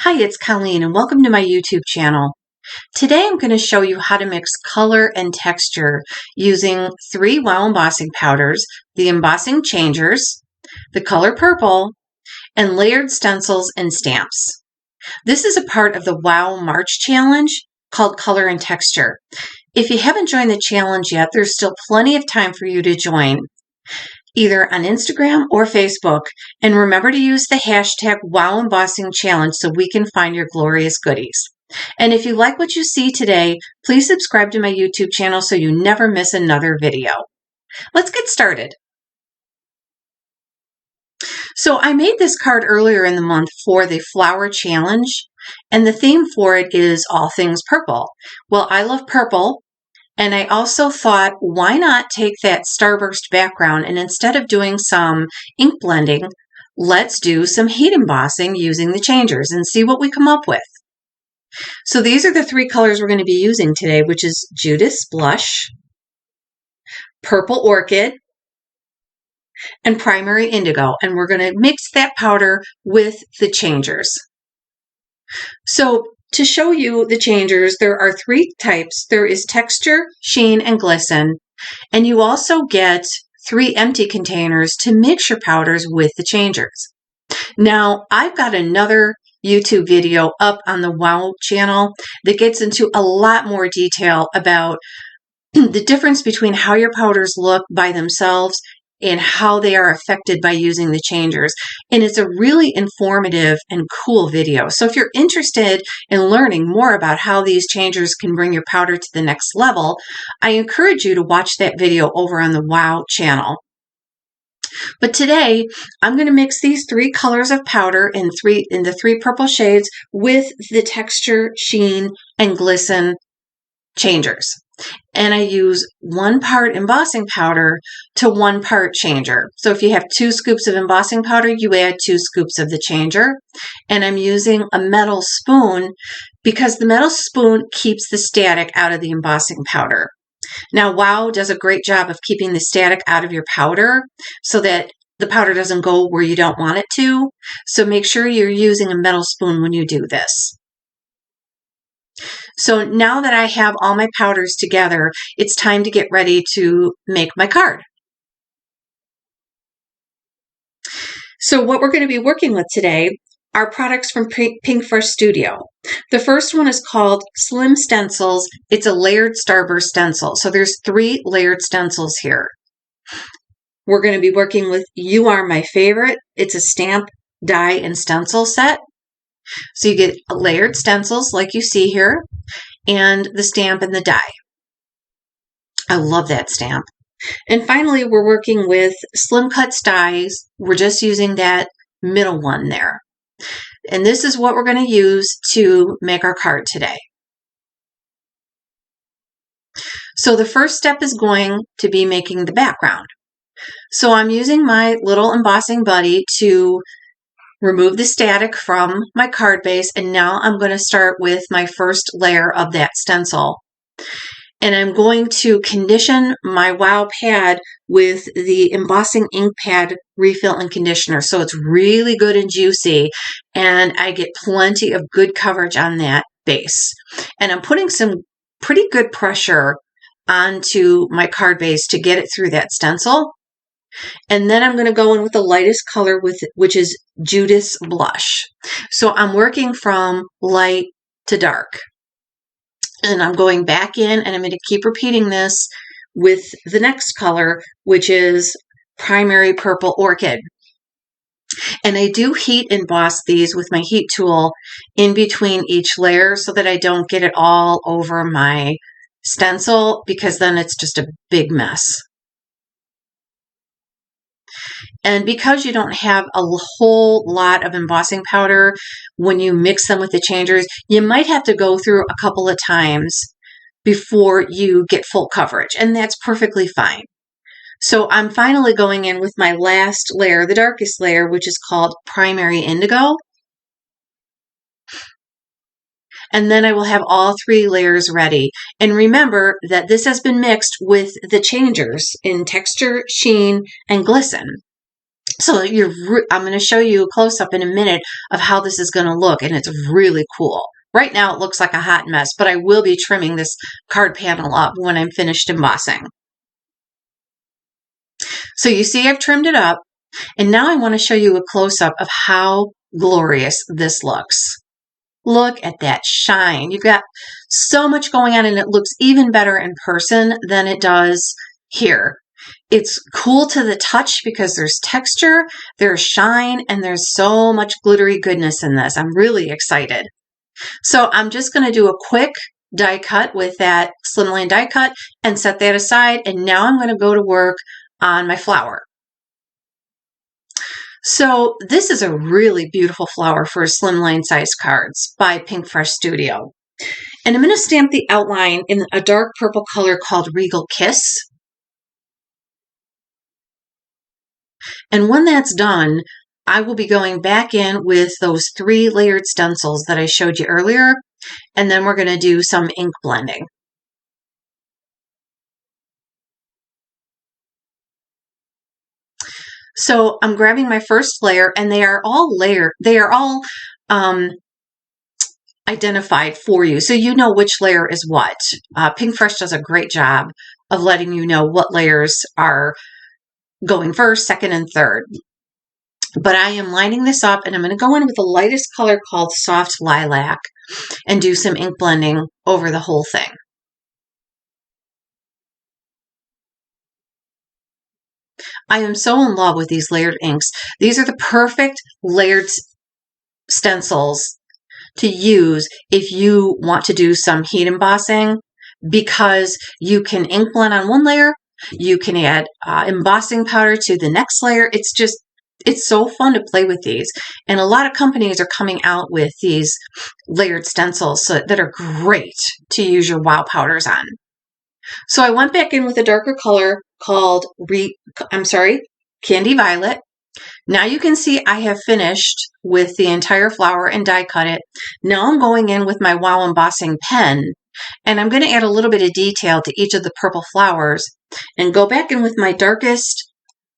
Hi, it's Colleen and welcome to my YouTube channel. Today I'm going to show you how to mix color and texture using 3 WOW embossing powders, the embossing changers, the color purple, and layered stencils and stamps. This is a part of the WOW March challenge called Color and Texture. If you haven't joined the challenge yet, there's still plenty of time for you to join, either on Instagram or Facebook. And remember to use the hashtag WOW Embossing Challenge so we can find your glorious goodies. And if you like what you see today, please subscribe to my YouTube channel so you never miss another video. Let's get started. So I made this card earlier in the month for the flower challenge, and the theme for it is all things purple. Well, I love purple. And I also thought, why not take that starburst background and instead of doing some ink blending, let's do some heat embossing using the changers and see what we come up with. So these are the 3 colors we're going to be using today, which is Judas Blush, Purple Orchid, and Primary Indigo. And we're going to mix that powder with the changers. So to show you the changers, there are 3 types. There is texture, sheen, and glisten. And you also get 3 empty containers to mix your powders with the changers. Now, I've got another YouTube video up on the WOW channel that gets into a lot more detail about the difference between how your powders look by themselves and how they are affected by using the changers. And it's a really informative and cool video. So if you're interested in learning more about how these changers can bring your powder to the next level, I encourage you to watch that video over on the WOW channel. But today, I'm going to mix these 3 colors of powder in the 3 purple shades with the texture, sheen, and glisten changers. And I use 1 part embossing powder to 1 part changer. So if you have 2 scoops of embossing powder, you add 2 scoops of the changer. And I'm using a metal spoon because the metal spoon keeps the static out of the embossing powder. Now, WOW does a great job of keeping the static out of your powder so that the powder doesn't go where you don't want it to. So make sure you're using a metal spoon when you do this. So now that I have all my powders together, it's time to get ready to make my card. So what we're going to be working with today are products from Pink Fresh Studio. The first one is called Slim Stencils. It's a layered starburst stencil. So there's 3 layered stencils here. We're going to be working with You Are My Favorite. It's a stamp, die, and stencil set. So you get layered stencils like you see here, and the stamp and the die. I love that stamp. And finally, we're working with Slim Cuts dies. We're just using that middle one there. And this is what we're going to use to make our card today. So the first step is going to be making the background. So I'm using my little embossing buddy to remove the static from my card base, and now I'm going to start with my first layer of that stencil. And I'm going to condition my WOW pad with the embossing ink pad refill and conditioner. So it's really good and juicy, and I get plenty of good coverage on that base. And I'm putting some pretty good pressure onto my card base to get it through that stencil. And then I'm going to go in with the lightest color, which is Judas Blush. So I'm working from light to dark. And I'm going back in, and I'm going to keep repeating this with the next color, which is Primary Purple Orchid. And I do heat emboss these with my heat tool in between each layer so that I don't get it all over my stencil, because then it's just a big mess. And because you don't have a whole lot of embossing powder when you mix them with the changers, you might have to go through a couple of times before you get full coverage, and that's perfectly fine. So I'm finally going in with my last layer, the darkest layer, which is called Primary Indigo. And then I will have all 3 layers ready. And remember that this has been mixed with the changers in texture, sheen, and glisten. So I'm going to show you a close-up in a minute of how this is going to look, and it's really cool. Right now it looks like a hot mess, but I will be trimming this card panel up when I'm finished embossing. So you see I've trimmed it up, and now I want to show you a close-up of how glorious this looks. Look at that shine. You've got so much going on, and it looks even better in person than it does here. It's cool to the touch because there's texture, there's shine, and there's so much glittery goodness in this. I'm really excited. So I'm just going to do a quick die cut with that slimline die cut and set that aside. And now I'm going to go to work on my flower. So this is a really beautiful flower for slimline size cards by Pink Fresh Studio. And I'm going to stamp the outline in a dark purple color called Regal Kiss. And when that's done, I will be going back in with those 3 layered stencils that I showed you earlier, and then we're going to do some ink blending. So I'm grabbing my first layer, and they are all layered. They are all identified for you, so you know which layer is what. Pink Fresh does a great job of letting you know what layers are going first, second, and third. But I am lining this up, and I'm going to go in with the lightest color called Soft Lilac and do some ink blending over the whole thing. I am so in love with these layered inks. These are the perfect layered stencils to use if you want to do some heat embossing, because you can ink blend on one layer, you can add embossing powder to the next layer. It's so fun to play with these. And a lot of companies are coming out with these layered stencils that are great to use your wow powders on. So I went back in with a darker color called Candy Violet. Now you can see I have finished with the entire flower and die cut it. Now I'm going in with my Wow embossing pen, and I'm going to add a little bit of detail to each of the purple flowers and go back in with my darkest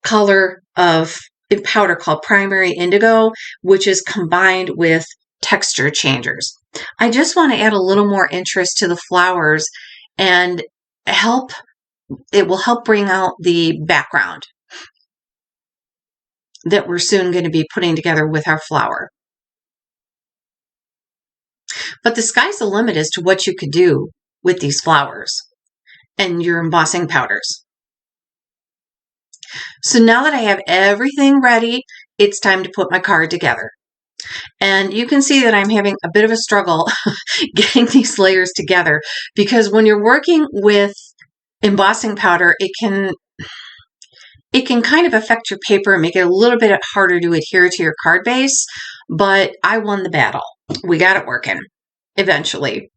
color of powder called Primary Indigo, which is combined with texture changers. I just want to add a little more interest to the flowers, and it will help bring out the background that we're soon going to be putting together with our flower. But the sky's the limit as to what you could do with these flowers and your embossing powders. So now that I have everything ready, it's time to put my card together. And you can see that I'm having a bit of a struggle getting these layers together, because when you're working with embossing powder, it can kind of affect your paper and make it a little bit harder to adhere to your card base, but I won the battle. We got it working eventually.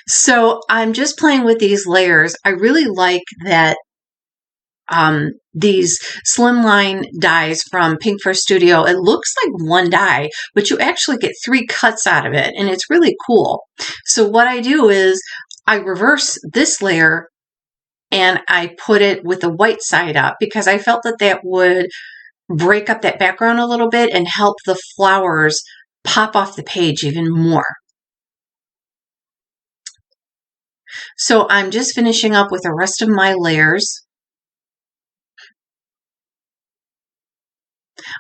So I'm just playing with these layers. I really like that these slimline dies from Pink Fresh Studio. It looks like one die, but you actually get 3 cuts out of it, and it's really cool. So what I do is I reverse this layer and I put it with the white side up, because I felt that would break up that background a little bit and help the flowers pop off the page even more. So I'm just finishing up with the rest of my layers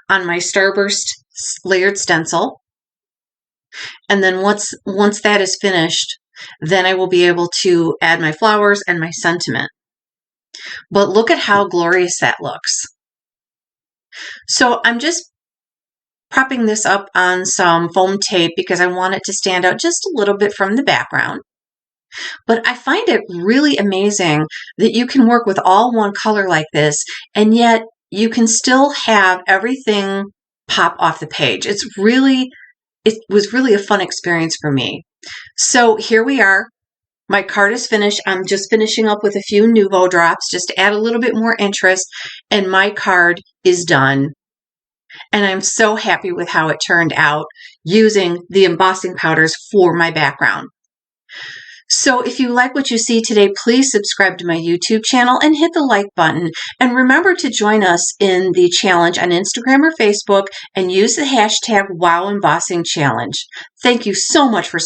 on my Starburst layered stencil. And then once that is finished, then I will be able to add my flowers and my sentiment. But look at how glorious that looks. So I'm just propping this up on some foam tape because I want it to stand out just a little bit from the background. But I find it really amazing that you can work with all one color like this, and yet you can still have everything pop off the page. It was really a fun experience for me. So here we are. My card is finished. I'm just finishing up with a few Nuvo drops just to add a little bit more interest, and my card is done. And I'm so happy with how it turned out using the embossing powders for my background. So if you like what you see today, please subscribe to my YouTube channel and hit the like button. And remember to join us in the challenge on Instagram or Facebook and use the hashtag WowEmbossingChallenge. Thank you so much for